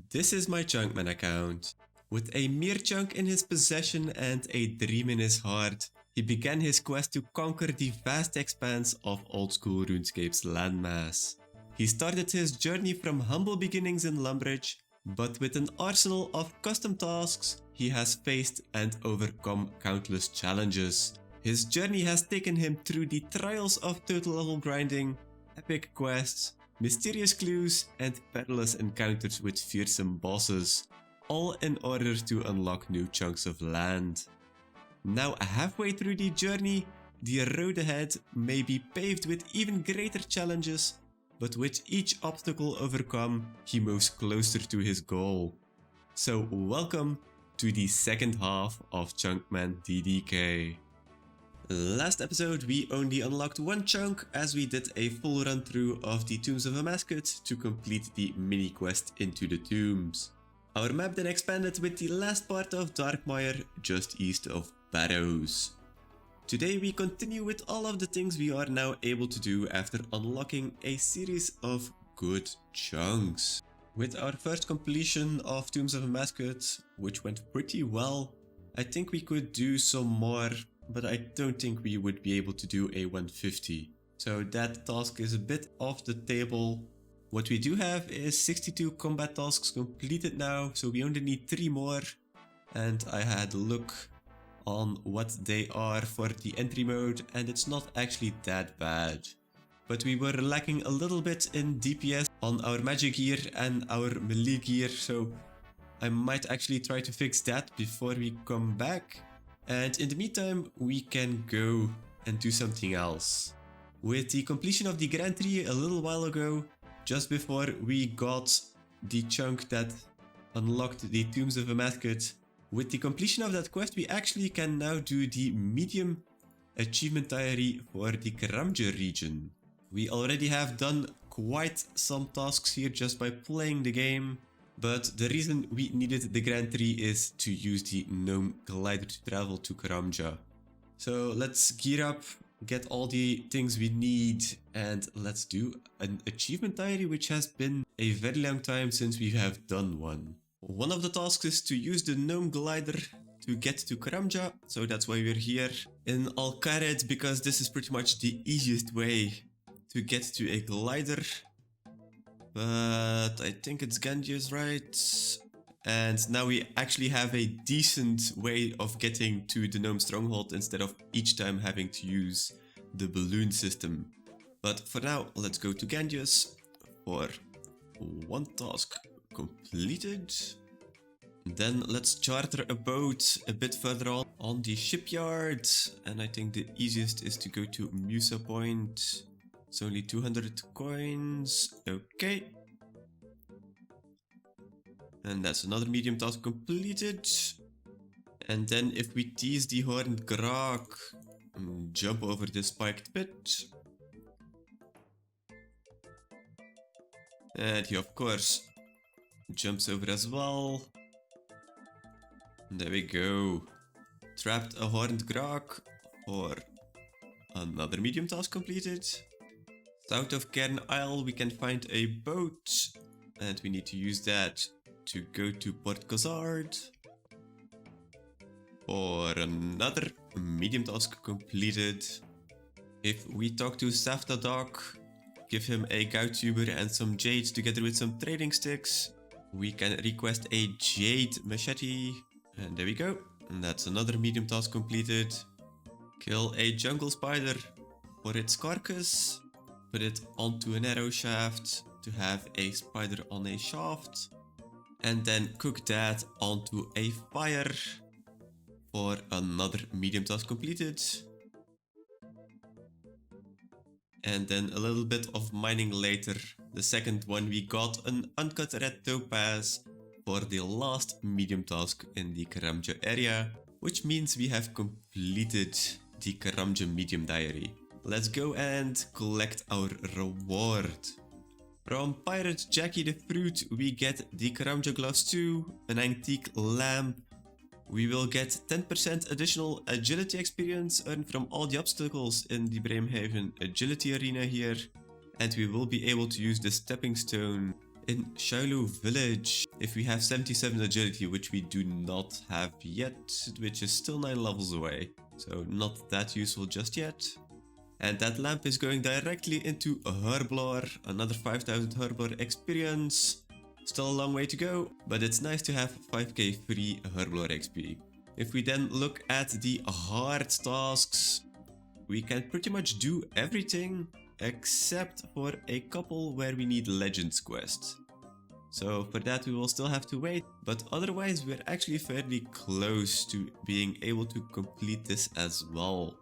This is my Chunkman account. With a mere chunk in his possession and a dream in his heart, he began his quest to conquer the vast expanse of old-school RuneScape's landmass. He started his journey from humble beginnings in Lumbridge, but with an arsenal of custom tasks, he has faced and overcome countless challenges. His journey has taken him through the trials of total level grinding, epic quests, mysterious clues, and perilous encounters with fearsome bosses, all in order to unlock new chunks of land. Now halfway through the journey, the road ahead may be paved with even greater challenges, but with each obstacle overcome, he moves closer to his goal. So welcome to the second half of Chunkman DDK. Last episode we only unlocked one chunk as we did a full run through of the Tombs of a Mascot to complete the mini quest into the tombs. Our map then expanded with the last part of Darkmire just east of Barrows. Today we continue with all of the things we are now able to do after unlocking a series of good chunks. With our first completion of Tombs of a Mascot, which went pretty well, I think we could do some more, but I don't think we would be able to do a 150. So that task is a bit off the table. What we do have is 62 combat tasks completed now, so we only need 3 more. And I had a look on what they are for the entry mode, and it's not actually that bad. But we were lacking a little bit in DPS on our magic gear and our melee gear, so I might actually try to fix that before we come back. And in the meantime, we can go and do something else. With the completion of the Grand Tree a little while ago, just before we got the chunk that unlocked the Tombs of a Mascot, with the completion of that quest, we actually can now do the medium achievement diary for the Karamja region. We already have done quite some tasks here just by playing the game. But the reason we needed the Grand Tree is to use the Gnome Glider to travel to Karamja. So let's gear up, get all the things we need, and let's do an achievement diary, which has been a very long time since we have done one. One of the tasks is to use the Gnome Glider to get to Karamja, so that's why we're here in Al-Kharid, because this is pretty much the easiest way to get to a glider. But I think it's Ganges, right? And now we actually have a decent way of getting to the Gnome Stronghold instead of each time having to use the balloon system. But for now, let's go to Ganges for one task completed. Then let's charter a boat a bit further on the shipyard. And I think the easiest is to go to Musa Point. It's only 200 coins. Okay. And that's another medium task completed. And then if we tease the Horned Grok, jump over the spiked pit. And he of course jumps over as well. There we go. Trapped a Horned Grok for another medium task completed. South of Cairn Isle we can find a boat, and we need to use that to go to Port Gozard for another medium task completed. If we talk to Safta Doc, give him a gout tuber and some jade together with some trading sticks, we can request a jade machete, and there we go. And that's another medium task completed. Kill a jungle spider for its carcass. Put it onto an arrow shaft to have a spider on a shaft. And then cook that onto a fire for another medium task completed. And then a little bit of mining later. The second one, we got an uncut red topaz for the last medium task in the Karamja area, which means we have completed the Karamja medium diary. Let's go and collect our reward. From Pirate Jackie the Fruit, we get the Karamja Gloves 2, an antique lamp. We will get 10% additional agility experience earned from all the obstacles in the Brimhaven agility arena here. And we will be able to use the stepping stone in Shiloh Village. If we have 77 agility, which we do not have yet, which is still 9 levels away. So not that useful just yet. And that lamp is going directly into Herblore, another 5000 Herblore experience. Still a long way to go, but it's nice to have 5k free Herblore XP. If we then look at the hard tasks, we can pretty much do everything except for a couple where we need Legends quests. So for that we will still have to wait, but otherwise we're actually fairly close to being able to complete this as well.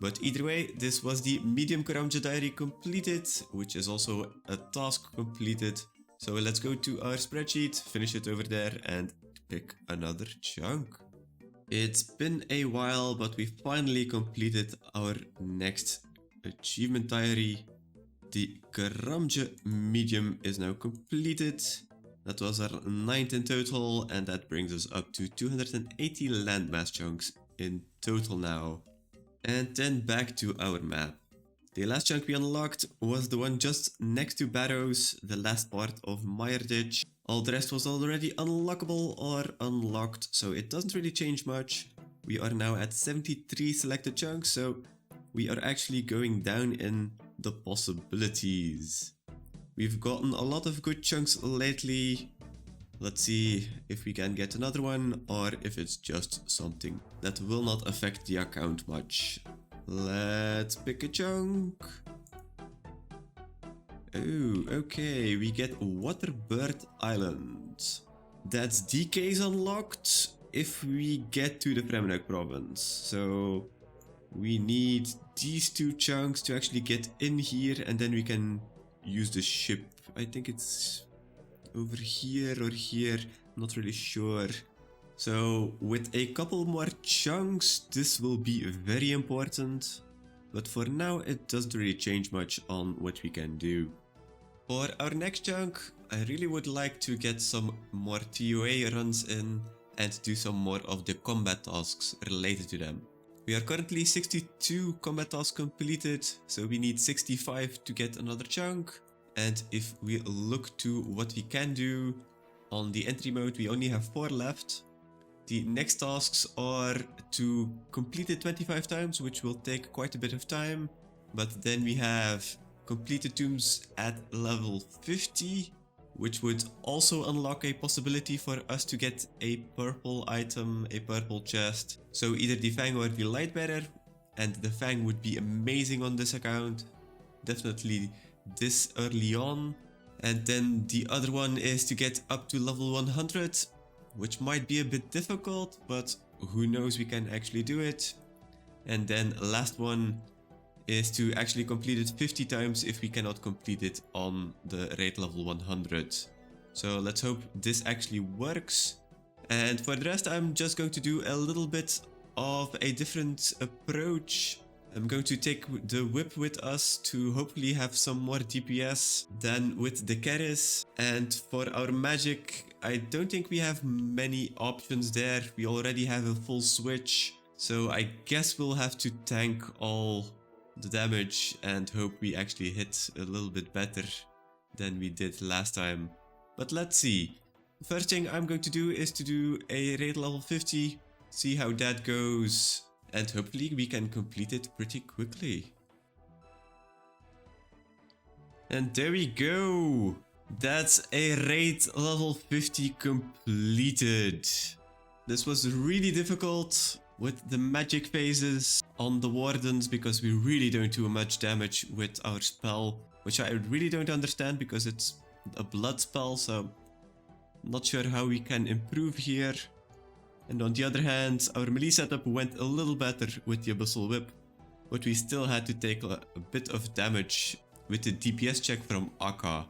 But either way, this was the medium Karamja diary completed, which is also a task completed. So let's go to our spreadsheet, finish it over there and pick another chunk. It's been a while, but we finally completed our next achievement diary. The Karamja medium is now completed. That was our 9th in total, and that brings us up to 280 landmass chunks in total now. And then back to our map. The last chunk we unlocked was the one just next to Barrows, the last part of Meyerditch. All the rest was already unlockable or unlocked, so it doesn't really change much. We are now at 73 selected chunks, so we are actually going down in the possibilities. We've gotten a lot of good chunks lately. Let's see if we can get another one or if it's just something that will not affect the account much. Let's pick a chunk. Oh, okay, we get Waterbird Island. That's DK's unlocked if we get to the Fremenuk province. So we need these 2 chunks to actually get in here, and then we can use the ship. I think it's over here or here, not really sure. So with a couple more chunks, this will be very important. But for now, it doesn't really change much on what we can do. For our next chunk, I really would like to get some more TOA runs in and do some more of the combat tasks related to them. We are currently 62 combat tasks completed, so we need 65 to get another chunk. And if we look to what we can do on the entry mode, we only have 4 left. The next tasks are to complete it 25 times, which will take quite a bit of time. But then we have completed tombs at level 50, which would also unlock a possibility for us to get a purple item, a purple chest. So either the Fang or the Lightbearer, and the Fang would be amazing on this account. Definitely this early on. And then the other one is to get up to level 100, which might be a bit difficult, but who knows, we can actually do it. And then last one is to actually complete it 50 times if we cannot complete it on the raid level 100. So let's hope this actually works. And for the rest, I'm just going to do a little bit of a different approach. I'm going to take the whip with us to hopefully have some more DPS than with the Keris. And for our magic, I don't think we have many options there. We already have a full switch. So I guess we'll have to tank all the damage and hope we actually hit a little bit better than we did last time. But let's see. First thing I'm going to do is to do a raid level 50, see how that goes, and hopefully we can complete it pretty quickly. And there we go! That's a raid level 50 completed. This was really difficult with the magic phases on the wardens because we really don't do much damage with our spell, which I really don't understand because it's a blood spell, so I'm not sure how we can improve here. And on the other hand, our melee setup went a little better with the Abyssal Whip, but we still had to take a bit of damage with the DPS check from Akka.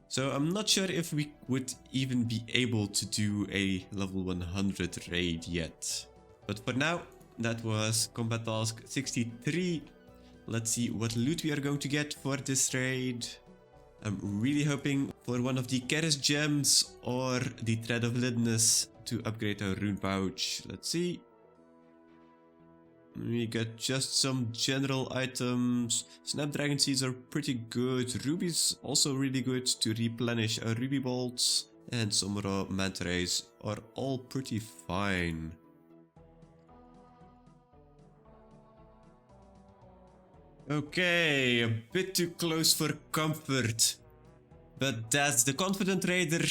So I'm not sure if we would even be able to do a level 100 raid yet. But for now, that was combat task 63. Let's see what loot we are going to get for this raid. I'm really hoping for one of the Keris gems or the Thread of Lidness to upgrade our rune pouch. Let's see. We get just some general items. Snapdragon seeds are pretty good. Rubies also really good to replenish our ruby bolts. And some raw manta rays are all pretty fine. Okay, a bit too close for comfort. But that's the Confident Raider.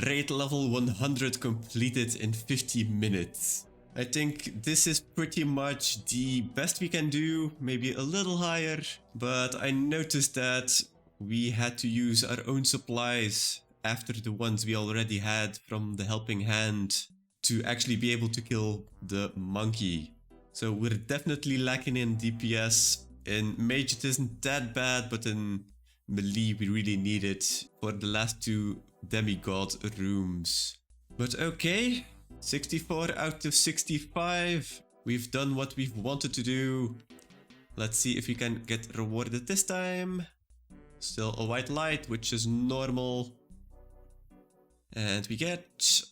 Raid level 100 completed in 50 minutes. I think this is pretty much the best we can do, maybe a little higher. But I noticed that we had to use our own supplies after the ones we already had from the Helping Hand to actually be able to kill the monkey. So we're definitely lacking in DPS. In Mage it isn't that bad, but in melee we really need it for the last two demigod rooms. But okay, 64 out of 65. We've done what we've wanted to do. Let's see if we can get rewarded this time. Still a white light, which is normal. And we get...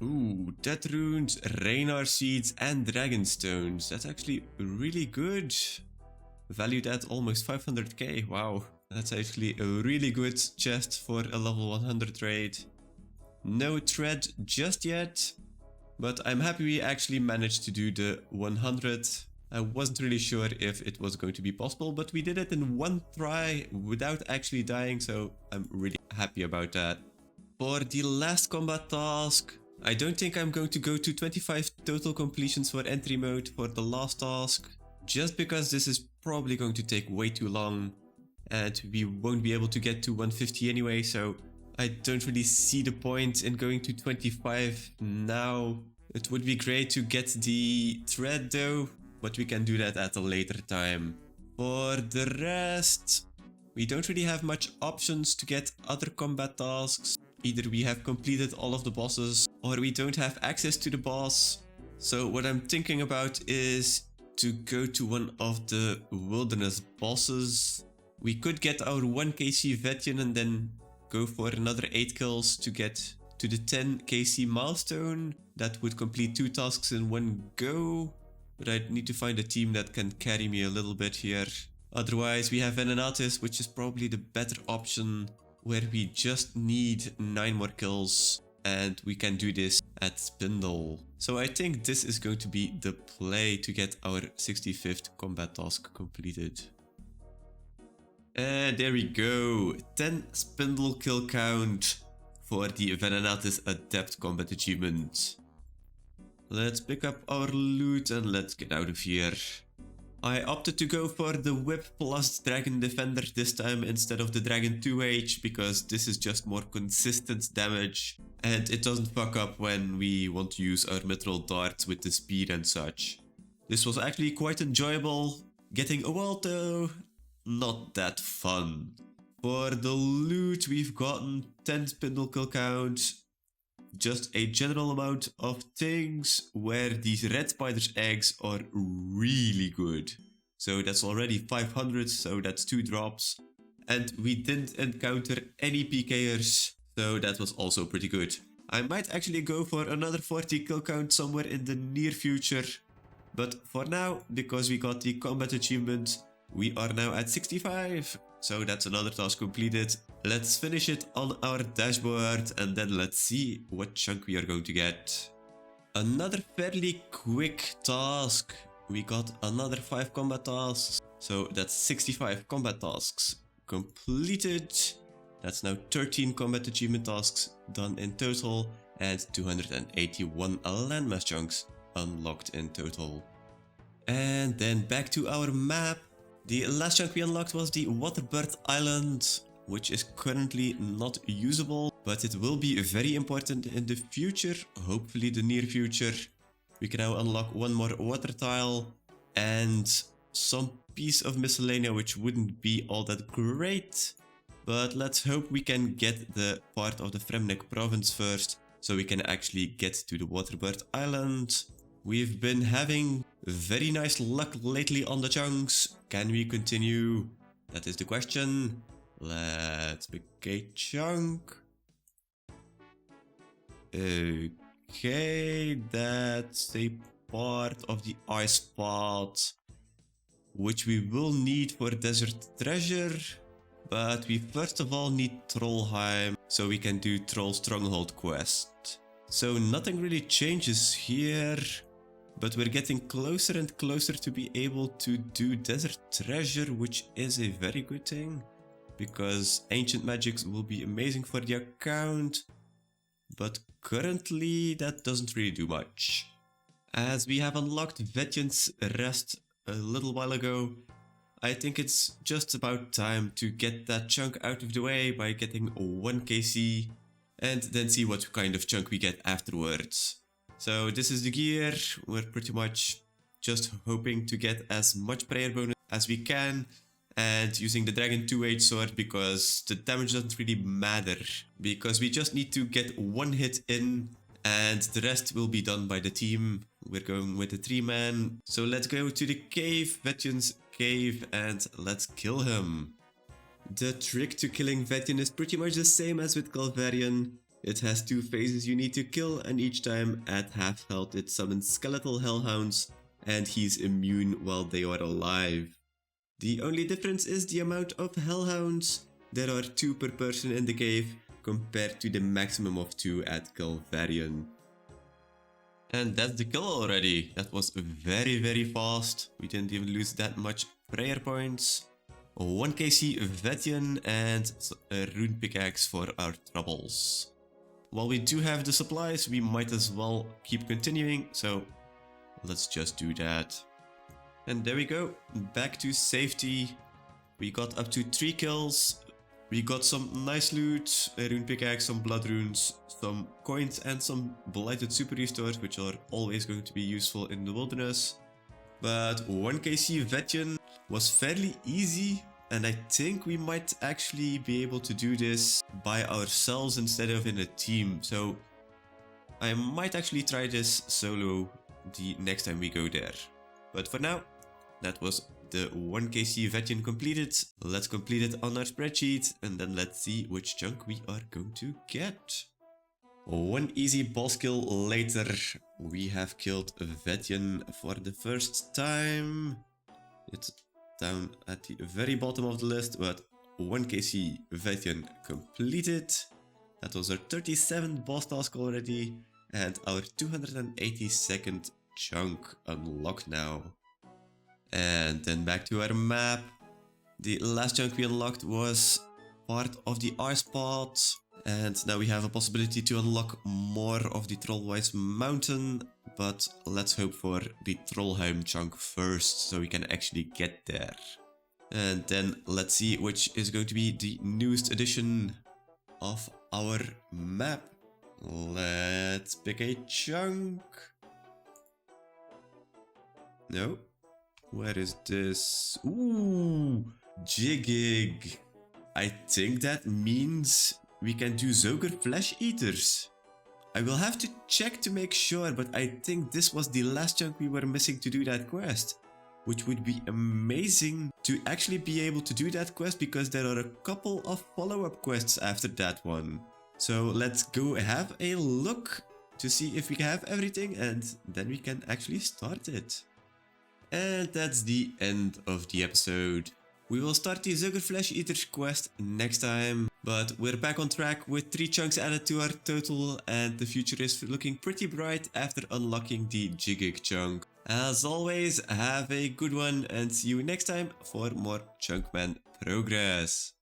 ooh, Death Runes, Raynar Seeds and Dragon Stones. That's actually really good. Valued at almost 500k, wow. That's actually a really good chest for a level 100 raid. No thread just yet, but I'm happy we actually managed to do the 100. I wasn't really sure if it was going to be possible, but we did it in one try without actually dying, so I'm really happy about that. For the last combat task, I don't think I'm going to go to 25 total completions for entry mode for the last task, just because this is probably going to take way too long and we won't be able to get to 150 anyway, so I don't really see the point in going to 25 now. It would be great to get the thread though, but we can do that at a later time. For the rest, we don't really have much options to get other combat tasks. Either we have completed all of the bosses or we don't have access to the boss. So what I'm thinking about is to go to one of the wilderness bosses. We could get our 1 KC Vettian and then go for another 8 kills to get to the 10 KC milestone. That would complete 2 tasks in one go. But I need to find a team that can carry me a little bit here. Otherwise we have Venenatis, which is probably the better option, where we just need 9 more kills and we can do this at Spindle. So I think this is going to be the play to get our 65th combat task completed. And there we go, 10 Spindle kill count for the Venenatis Adept combat achievement. Let's pick up our loot and let's get out of here. I opted to go for the Whip plus Dragon Defender this time instead of the Dragon 2H because this is just more consistent damage and it doesn't fuck up when we want to use our mithril darts with the speed and such. This was actually quite enjoyable. Getting a wall though, not that fun. For the loot we've gotten 10 spindle kill count. Just a general amount of things where these red spider's eggs are really good. So that's already 500, so that's 2 drops. And we didn't encounter any PKers, so that was also pretty good. I might actually go for another 40 kill count somewhere in the near future. But for now, because we got the combat achievement, we are now at 65. So that's another task completed. Let's finish it on our dashboard and then let's see what chunk we are going to get. Another fairly quick task. We got another 5 combat tasks. So that's 65 combat tasks completed. That's now 13 combat achievement tasks done in total and 281 landmass chunks unlocked in total. And then back to our map. The last chunk we unlocked was the Waterbird Island, which is currently not usable, but it will be very important in the future, hopefully the near future. We can now unlock one more water tile and some piece of miscellanea, which wouldn't be all that great. But let's hope we can get the part of the Fremnek province first, so we can actually get to the Waterbird Island. We've been having very nice luck lately on the chunks. Can we continue? That is the question. Let's pick a chunk. Okay, that's a part of the ice pot, which we will need for desert treasure. But we first of all need Trollheim, so we can do Troll Stronghold quest. So nothing really changes here, but we're getting closer and closer to be able to do desert treasure, which is a very good thing, because ancient magics will be amazing for the account. But currently that doesn't really do much. As we have unlocked Vetjen's Rest a little while ago, I think it's just about time to get that chunk out of the way by getting 1 KC and then see what kind of chunk we get afterwards. So this is the gear. We're pretty much just hoping to get as much prayer bonus as we can and using the Dragon 2H sword because the damage doesn't really matter, because we just need to get 1 hit in and the rest will be done by the team. We're going with the 3-man. So let's go to the cave, Vetjen's cave, and let's kill him. The trick to killing Vetjen is pretty much the same as with Galvarian. It has 2 phases you need to kill, and each time at half health it summons skeletal hellhounds and he's immune while they are alive. The only difference is the amount of hellhounds. There are 2 per person in the cave compared to the maximum of 2 at Galvarian. And that's the kill already. That was very fast. We didn't even lose that much prayer points. 1 KC Vetjen and a rune pickaxe for our troubles. While we do have the supplies, we might as well keep continuing, so let's just do that. And there we go, back to safety. We got up to 3 kills. We got some nice loot, a rune pickaxe, some blood runes, some coins and some blighted super restores, which are always going to be useful in the wilderness. But 1 KC Vetjen was fairly easy, and I think we might actually be able to do this by ourselves instead of in a team. So I might actually try this solo the next time we go there. But for now, that was the 1 KC Vetjen completed. Let's complete it on our spreadsheet and then let's see which chunk we are going to get. 1 easy boss kill later, we have killed Vetjen for the first time. It's down at the very bottom of the list, but 1 KC Vetjen completed. That was our 37th boss task already and our 282nd chunk unlocked now. And then back to our map. The last chunk we unlocked was part of the ice pot, and now we have a possibility to unlock more of the Trollwise mountain, but let's hope for the Trollheim chunk first so we can actually get there. And then let's see which is going to be the newest edition of our map. Let's pick a chunk. No. Where is this? Ooh, Jiggig. I think that means we can do Zoger Flesh Eaters. I will have to check to make sure, but I think this was the last chunk we were missing to do that quest. Which would be amazing to actually be able to do that quest, because there are a couple of follow-up quests after that one. So let's go have a look to see if we have everything, and then we can actually start it. And that's the end of the episode. We will start the Zoger Flesh Eaters quest next time, but we're back on track with 3 chunks added to our total, and the future is looking pretty bright after unlocking the Jiggig chunk. As always, have a good one and see you next time for more Chunkman progress.